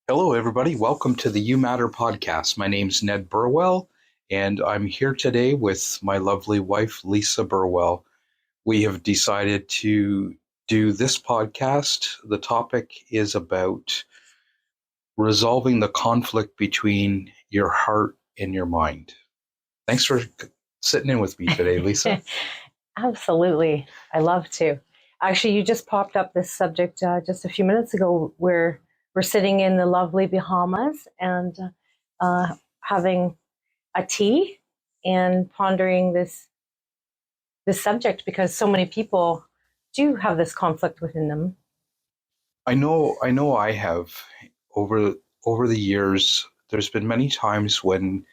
Hello, everybody. Welcome to the You Matter podcast. My name's Ned Burwell, and I'm here today with my lovely wife, Lisa Burwell. We have decided to do this podcast. The topic is about resolving the conflict between your heart and your mind. Thanks for sitting in with me today, Lisa. Absolutely. I love to. Actually, you just popped up this subject just a few minutes ago where we're sitting in the lovely Bahamas and having a tea and pondering this subject because so many people do have this conflict within them. I have over over the years. There's been many times when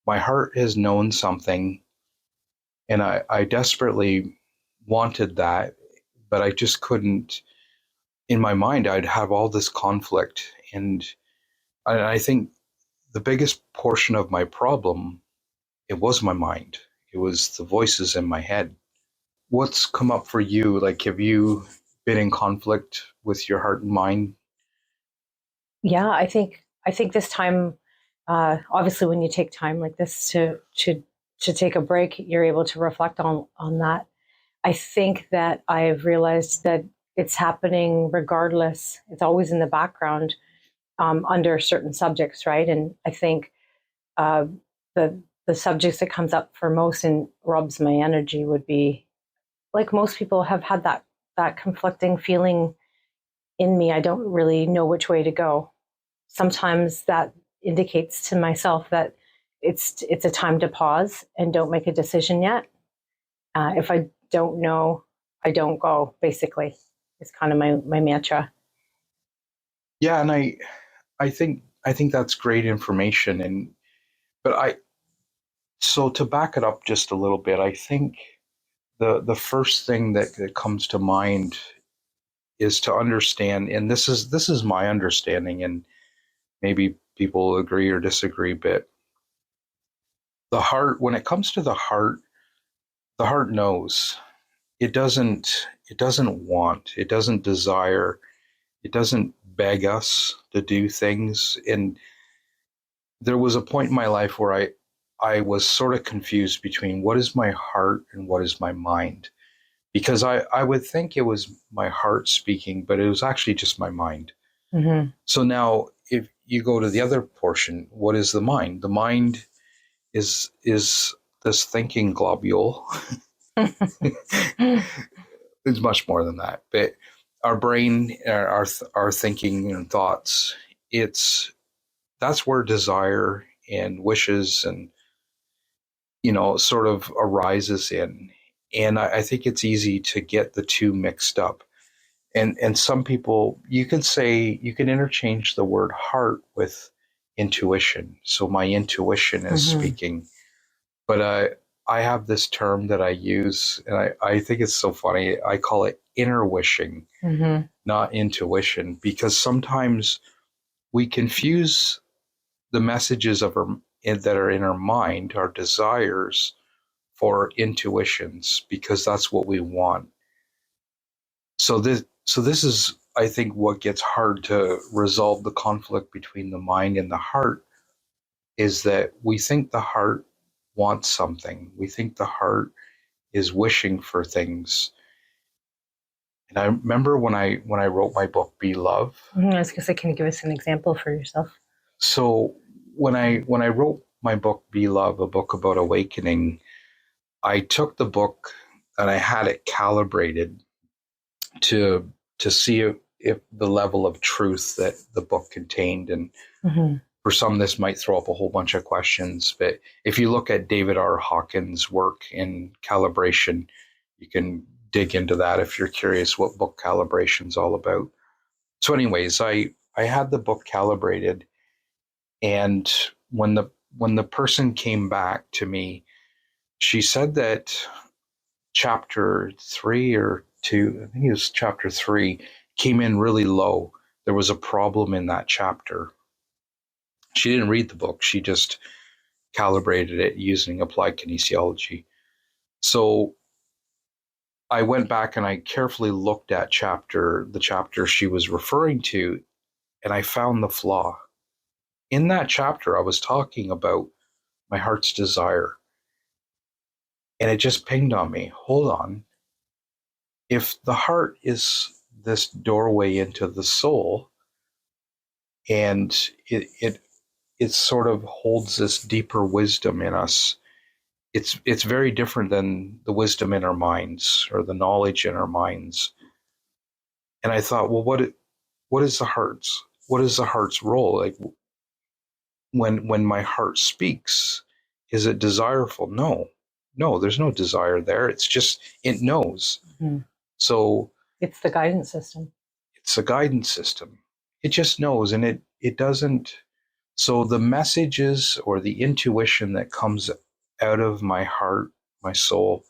my heart has known something and I desperately wanted that, but I just couldn't. In my mind, I'd have all this conflict, and I think the biggest portion of my problem it was my mind. It was the voices in my head. What's come up for you? Like, have you been in conflict with your heart and mind? Yeah, I think this time, obviously, when you take time like this to take a break, you're able to reflect on that. I think that I've realized that it's happening regardless. It's always in the background under certain subjects, right? And I think uh, the subjects that comes up for most and rubs my energy would be like most people have had that conflicting feeling in me. I don't really know which way to go. Sometimes that indicates to myself that it's a time to pause and don't make a decision yet. If I don't know, I don't go. Basically, it's kind of my mantra. Yeah, and I think that's great information. And but I so to back it up just a little bit, I think the first thing that comes to mind is to understand, and this is my understanding, and maybe people agree or disagree, but the heart, when it comes to the heart knows. It doesn't want, it doesn't desire, it doesn't beg us to do things. And there was a point in my life where I was sort of confused between what is my heart and what is my mind. Because I would think it was my heart speaking, but it was actually just my mind. Hmm. So now if you go to the other portion, what is the mind? The mind is this thinking globule. It's much more than that. But our brain, our thinking and thoughts, it's that's where desire and wishes and sort of arises in. And I think it's easy to get the two mixed up. And some people, you can interchange the word heart with intuition. So my intuition is Hmm. speaking, but I have this term that I use, and I think it's so funny. I call it inner wishing, Hmm. not intuition, because sometimes we confuse the messages that are in our mind, our desires, for intuitions, because that's what we want. So this is, I think, what gets hard to resolve the conflict between the mind and the heart is that we think the heart wants something. We think the heart is wishing for things. And I remember when I wrote my book Be Love. I was going to say, can you give us an example for yourself? So when I wrote my book Be Love, a book about awakening, I took the book and I had it calibrated to see if the level of truth that the book contained. And Hmm. for some, this might throw up a whole bunch of questions. But if you look at David R. Hawkins' work in calibration, you can dig into that if you're curious what book calibration is all about. So, anyways, I had the book calibrated, and when the person came back to me, she said that chapter 3 or 2, I think it was chapter 3, came in really low. There was a problem in that chapter. She didn't read the book, she just calibrated it using applied kinesiology. So I went back and I carefully looked at the chapter she was referring to, and I found the flaw. In that chapter, I was talking about my heart's desire, and it just pinged on me. Hold on. If the heart is this doorway into the soul, and it sort of holds this deeper wisdom in us, it's very different than the wisdom in our minds or the knowledge in our minds. And I thought, well, what is the heart's role? Like, when my heart speaks, is it desireful? No, there's no desire there. It's just, it knows. Mhm. So It's the guidance system. it's a guidance system. It just knows, and it doesn't. So the messages or the intuition that comes out of my heart, my soul,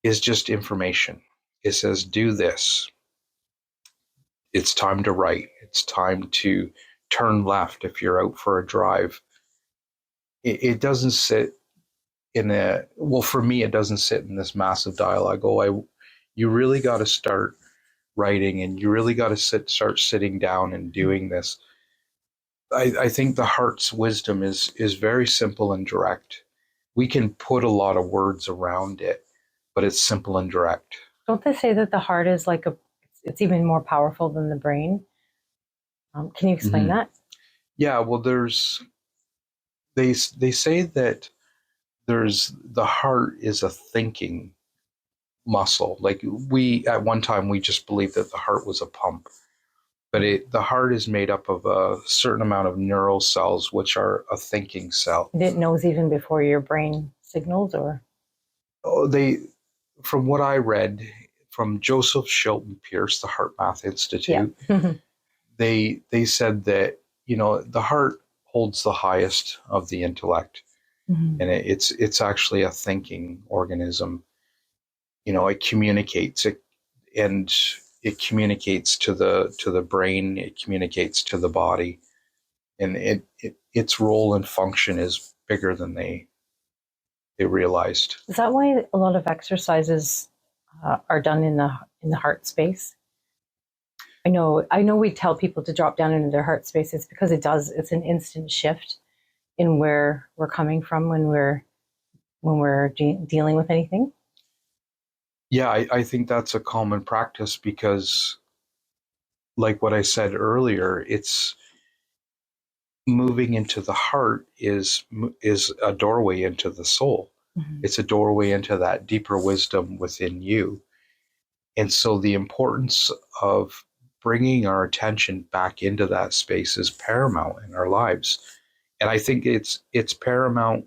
is just information. It says, do this. It's time to write. It's time to turn left if you're out for a drive. It doesn't sit in a, well, for me, it doesn't sit in this massive dialogue. You really got to start writing, and you really got to start sitting down and doing this. I think the heart's wisdom is very simple and direct. We can put a lot of words around it, but it's simple and direct. Don't they say that the heart is like it's even more powerful than the brain? Can you explain that? Yeah, well, they say that there's the heart is a thinking muscle. Like, we at one time we just believed that the heart was a pump, but the heart is made up of a certain amount of neural cells, which are a thinking cell. And it knows even before your brain signals, or They, from what I read from Joseph Chilton Pierce, the Heart Math Institute, yeah. they said that, the heart holds the highest of the intellect, and it's actually a thinking organism. It communicates it, and it communicates to the brain. It communicates to the body, and its role and function is bigger than they realized. Is that why a lot of exercises are done in the heart space? I know we tell people to drop down into their heart space. It's because it's an instant shift in where we're coming from when we're dealing with anything. Yeah, I think that's a common practice because, like what I said earlier, it's moving into the heart is a doorway into the soul. It's a doorway into that deeper wisdom within you. And so the importance of bringing our attention back into that space is paramount in our lives. And I think it's paramount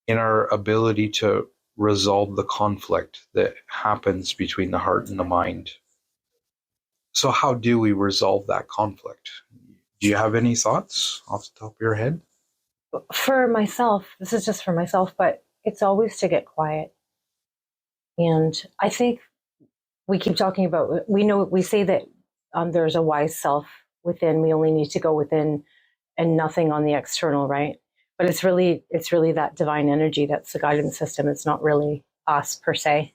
in our ability to resolve the conflict that happens between the heart and the mind. So how do we resolve that conflict? Do you have any thoughts off the top of your head? For myself, this is just for myself, but it's always to get quiet. And I think we keep talking about, we say that there's a wise self within. We only need to go within and nothing on the external, right? But it's really that divine energy that's the guidance system. It's not really us per se.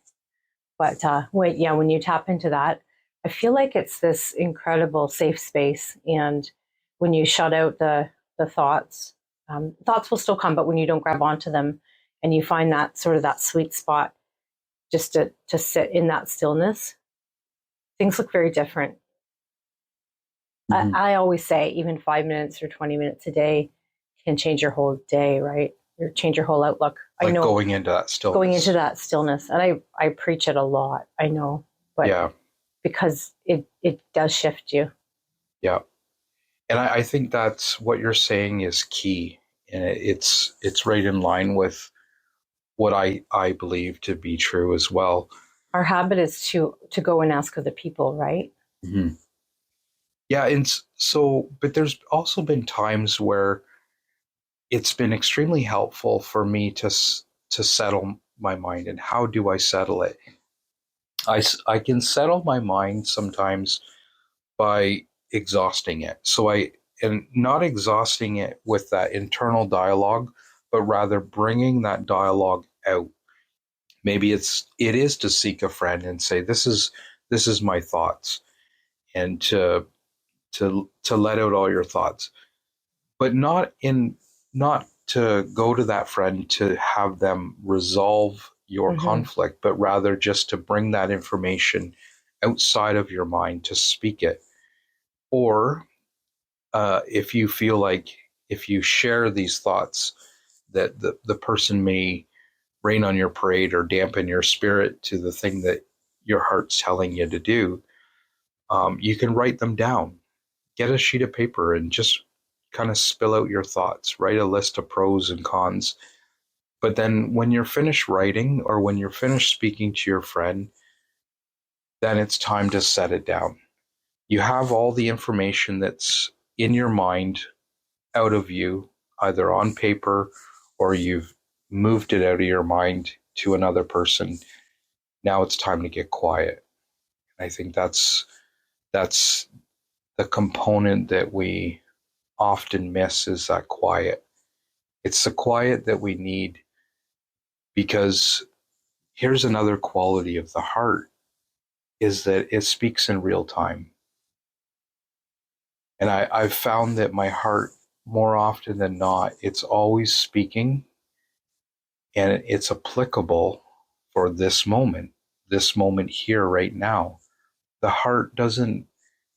But when you tap into that, I feel like it's this incredible safe space. And when you shut out the thoughts, thoughts will still come, but when you don't grab onto them and you find that sort of that sweet spot just to sit in that stillness, things look very different. I always say even 5 minutes or 20 minutes a day can change your whole day, right? Or change your whole outlook. Like, I know, going into that stillness. Going into that stillness. And I preach it a lot, I know. But yeah, because it does shift you. Yeah. And I think that's what you're saying is key. And it's right in line with what I believe to be true as well. Our habit is to go and ask other people, right? Mm-hmm. Yeah. And so, but there's also been times where it's been extremely helpful for me to settle my mind. And how do I settle it? I can settle my mind sometimes by exhausting it. And not exhausting it with that internal dialogue, but rather bringing that dialogue out. Maybe it is to seek a friend and say, this is my thoughts, and to to let out all your thoughts, but not to go to that friend to have them resolve your Mm-hmm. conflict, but rather just to bring that information outside of your mind to speak it. Or if you feel like if you share these thoughts, that the person may rain on your parade or dampen your spirit to the thing that your heart's telling you to do, you can write them down. Get a sheet of paper and just kind of spill out your thoughts. Write a list of pros and cons. But then when you're finished writing or when you're finished speaking to your friend, then it's time to set it down. You have all the information that's in your mind out of you, either on paper or you've moved it out of your mind to another person. Now it's time to get quiet. I think that's the component that we often miss, is that quiet. It's the quiet that we need, because here's another quality of the heart, is that it speaks in real time. And I've found that my heart, more often than not, it's always speaking, and it's applicable for this moment here right now. The heart doesn't,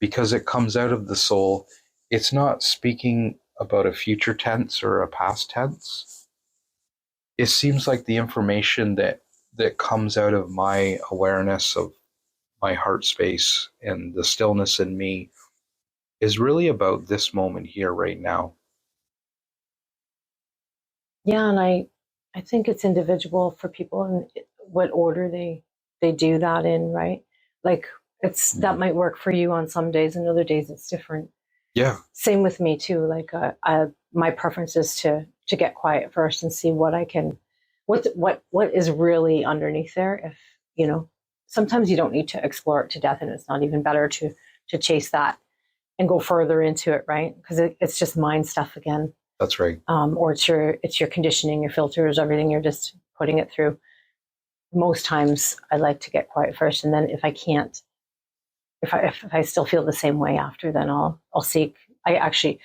because it comes out of the soul, it's not speaking about a future tense or a past tense. It seems like the information that comes out of my awareness of my heart space and the stillness in me is really about this moment here right now. Yeah, and I think it's individual for people and what order they do that in, right? Like it's that might work for you on some days, and other days it's different. Yeah, Same with me too. Like my preference is to get quiet first and see what I can, what is really underneath there. If you know, sometimes you don't need to explore it to death, and it's not even better to chase that and go further into it, right? Because it's just mind stuff again. that's right. Or it's your conditioning, your filters, everything. You're just putting it through. Most times, I like to get quiet first, and then if I can't, if I still feel the same way after, then I'll seek. I actually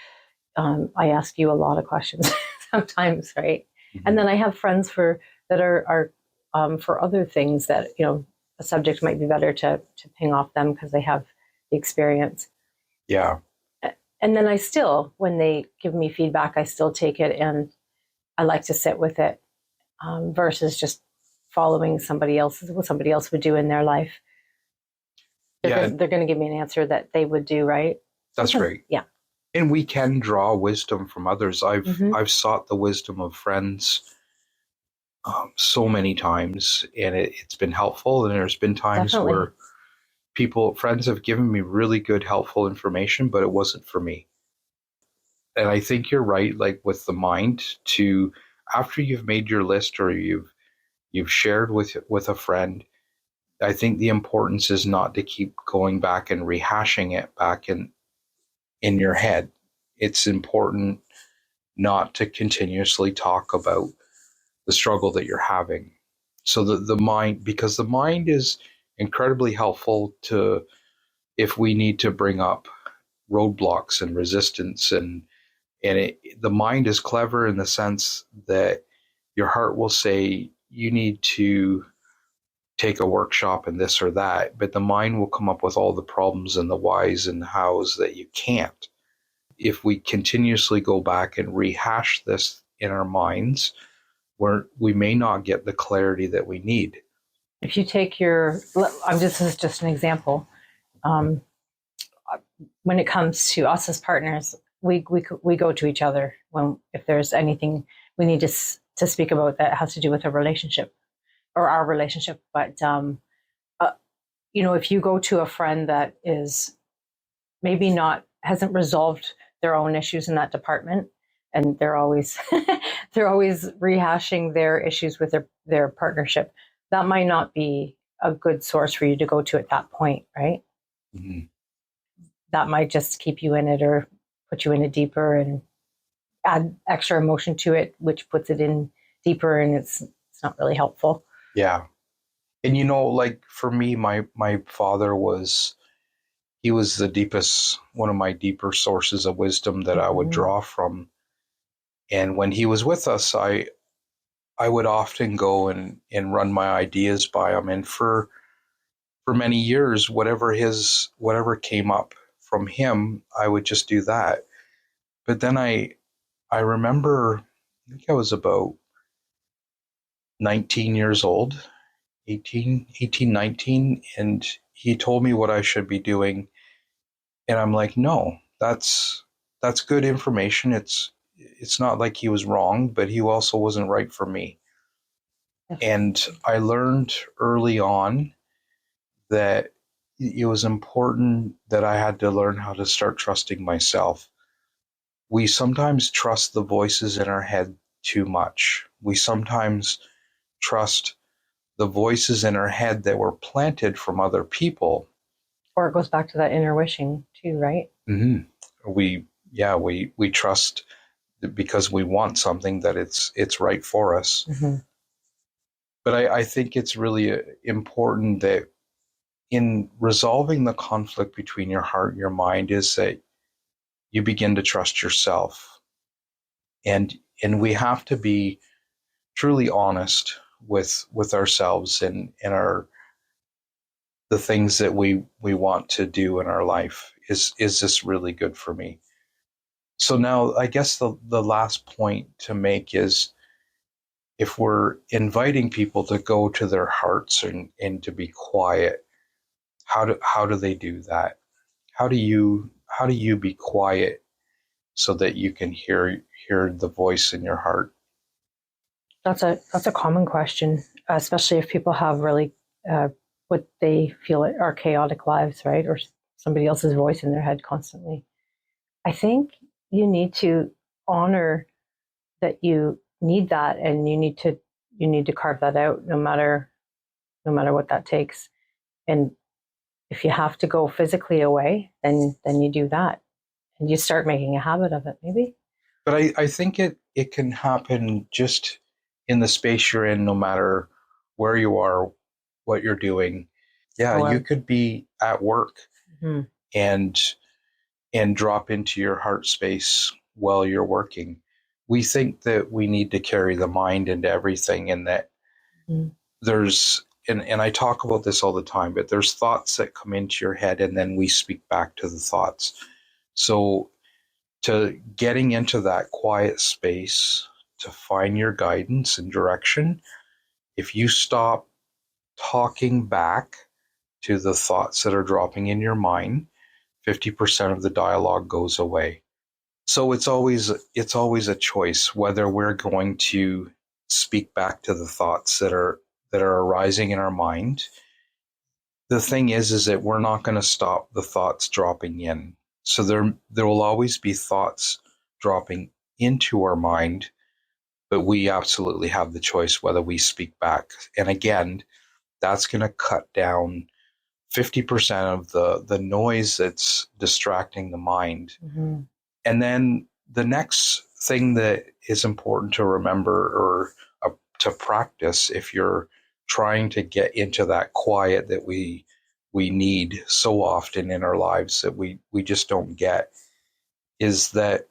I ask you a lot of questions sometimes, right? Mm-hmm. And then I have friends that are for other things that a subject might be better to ping off them because they have the experience. Yeah. And then I still, when they give me feedback, I still take it and I like to sit with it versus just following somebody else's, what somebody else would do in their life. They're going to give me an answer that they would do, right? That's right. Yeah. And we can draw wisdom from others. I've sought the wisdom of friends so many times, and it's been helpful. And there's been times where friends have given me really good, helpful information, but it wasn't for me. And I think you're right. Like with the mind, to after you've made your list or you've shared with a friend, I think the importance is not to keep going back and rehashing it back in your head. It's important not to continuously talk about the struggle that you're having. So the mind, because the mind is incredibly helpful to, if we need to bring up roadblocks and resistance, and the mind is clever in the sense that your heart will say you need to take a workshop in this or that, but the mind will come up with all the problems and the whys and hows that you can't. If we continuously go back and rehash this in our minds, where we may not get the clarity that we need. If you take this is just an example. When it comes to us as partners, we go to each other if there's anything we need to speak about that has to do with a relationship or our relationship. But if you go to a friend that is maybe hasn't resolved their own issues in that department, and they're always rehashing their issues with their partnership, that might not be a good source for you to go to at that point, right? Mm-hmm. That might just keep you in it or put you in it deeper and add extra emotion to it, which puts it in deeper, and it's not really helpful. Yeah. And like for me, my father he was the deepest, one of my deeper sources of wisdom that I would Mm-hmm. draw from. And when he was with us, I would often go and run my ideas by him. And for many years, whatever came up from him, I would just do that. But then I remember, I think I was about 19 years old, 19, and he told me what I should be doing. And I'm like, no, that's good information. It's not like he was wrong, but he also wasn't right for me. And Definitely. I learned early on that it was important that I had to learn how to start trusting myself. We sometimes trust the voices in our head too much. We sometimes trust the voices in our head that were planted from other people. Or it goes back to that inner wishing too, right? Mm-hmm. We trust because we want something that it's right for us. Mm-hmm. But I think it's really important that in resolving the conflict between your heart and your mind is that you begin to trust yourself, and we have to be truly honest with ourselves and our the things that we want to do in our life. Is this really good for me? So now I guess the last point to make is, if we're inviting people to go to their hearts and to be quiet, how do they do that? How do you be quiet so that you can hear the voice in your heart? That's a common question, especially if people have really what they feel are chaotic lives, right? Or somebody else's voice in their head constantly. I think you need to honor that you need that, and you need to carve that out, no matter what that takes. And if you have to go physically away, then you do that, and you start making a habit of it. Maybe. But I think it can happen just in the space you're in, no matter where you are, what you're doing. Yeah, Oh, you could be at work mm-hmm. and drop into your heart space while you're working. We think that we need to carry the mind into everything, and that Mm-hmm. there's and I talk about this all the time, but there's thoughts that come into your head and then we speak back to the thoughts. So to getting into that quiet space to find your guidance and direction, if you stop talking back to the thoughts that are dropping in your mind, 50% of the dialogue goes away. So it's always a choice whether we're going to speak back to the thoughts that are arising in our mind. The thing is that we're not going to stop the thoughts dropping in. So there will always be thoughts dropping into our mind, but we absolutely have the choice whether we speak back. And again, that's going to cut down 50% of the noise that's distracting the mind. Mm-hmm. And then the next thing that is important to remember, or to practice, if you're trying to get into that quiet that we need so often in our lives that we just don't get, is that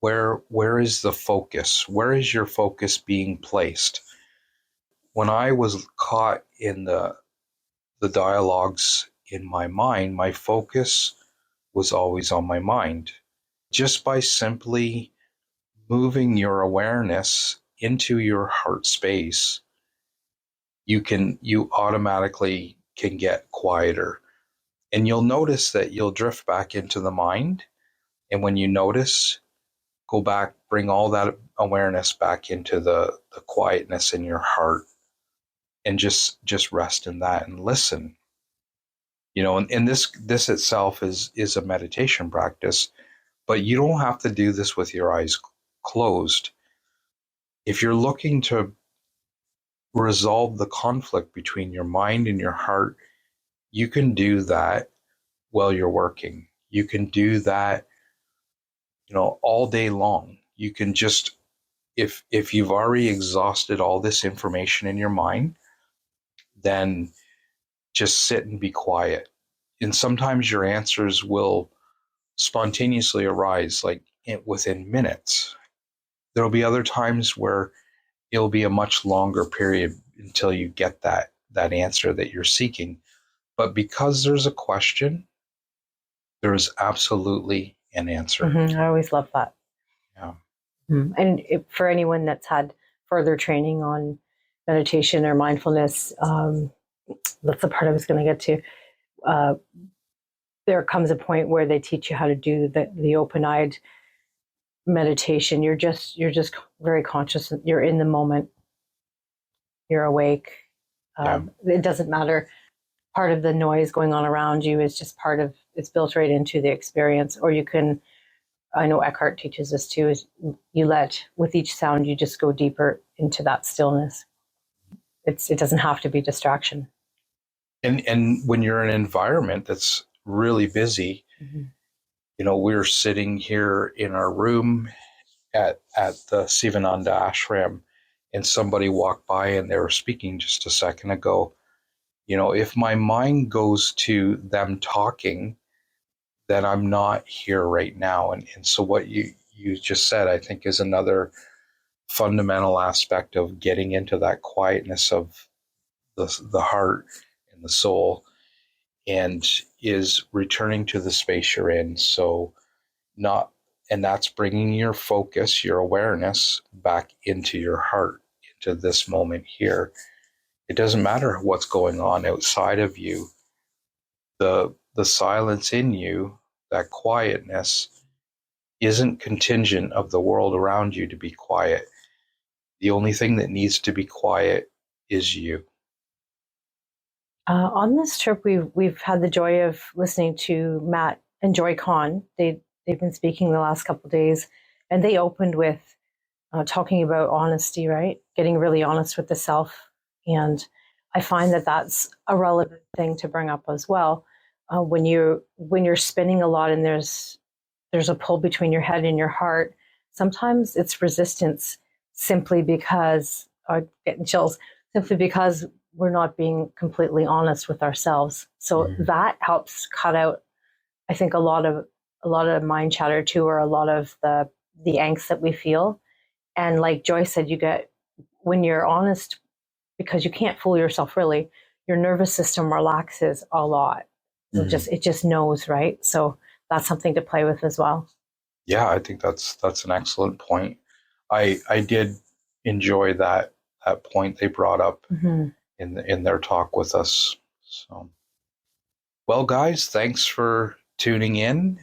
where is the focus? Where is your focus being placed? When I was caught in the dialogues in my mind, my focus was always on my mind. Just by simply moving your awareness into your heart space, you automatically can get quieter. And you'll notice that you'll drift back into the mind. And when you notice, go back, bring all that awareness back into the quietness in your heart, and just rest in that and listen. And this itself is a meditation practice, but you don't have to do this with your eyes closed. If you're looking to resolve the conflict between your mind and your heart, you can do that while you're working. You can do that, all day long. You can just, if you've already exhausted all this information in your mind, then just sit and be quiet. and sometimes your answers will spontaneously arise like within minutes. There'll be other times where it'll be a much longer period until you get that answer that you're seeking. But because there's a question, there is absolutely an answer. I always love that. Yeah. And for anyone that's had further training on meditation or mindfulness, that's the part I was going to get to. There comes a point where they teach you how to do the open-eyed meditation. You're just very conscious. You're in the moment. You're awake. It doesn't matter. Part of the noise going on around you is just it's built right into the experience. Or you can, I know Eckhart teaches this too, is with each sound, you just go deeper into that stillness. It doesn't have to be distraction. And when you're in an environment that's really busy, we're sitting here in our room at the Sivananda ashram, and somebody walked by and they were speaking just a second ago. If my mind goes to them talking, then I'm not here right now. And so what you just said, I think, is another fundamental aspect of getting into that quietness of the heart and the soul, and is returning to the space you're in. And that's bringing your focus, your awareness back into your heart, into this moment here. It doesn't matter what's going on outside of you. The silence in you, that quietness, isn't contingent of the world around you to be quiet. The only thing that needs to be quiet is you. On this trip, we've had the joy of listening to Matt and Joy Kahn. They've been speaking the last couple of days, and they opened with talking about honesty, right? Getting really honest with the self. And I find that that's a relevant thing to bring up as well. When you're spinning a lot and there's a pull between your head and your heart, sometimes it's resistance simply because, getting chills, simply because we're not being completely honest with ourselves. So that helps cut out, I think, a lot of mind chatter too, or a lot of the angst that we feel. And like Joy said, when you're honest, because you can't fool yourself really, your nervous system relaxes a lot. So it just knows, right? So that's something to play with as well. Yeah, I think that's an excellent point. I did enjoy that point they brought up in their talk with us. So, well, guys, thanks for tuning in.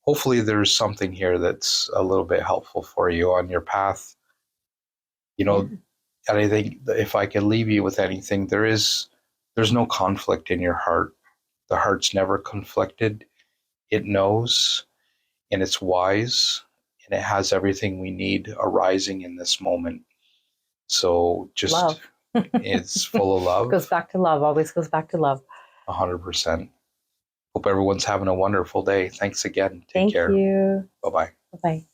Hopefully there's something here that's a little bit helpful for you on your path. And I think if I could leave you with anything, there's no conflict in your heart. The heart's never conflicted. It knows, and it's wise, and it has everything we need arising in this moment. So just love. It's full of love. It goes back to love. Always goes back to love. 100%. Hope everyone's having a wonderful day. Thanks again. Take care. Thank you. Bye-bye. Bye-bye.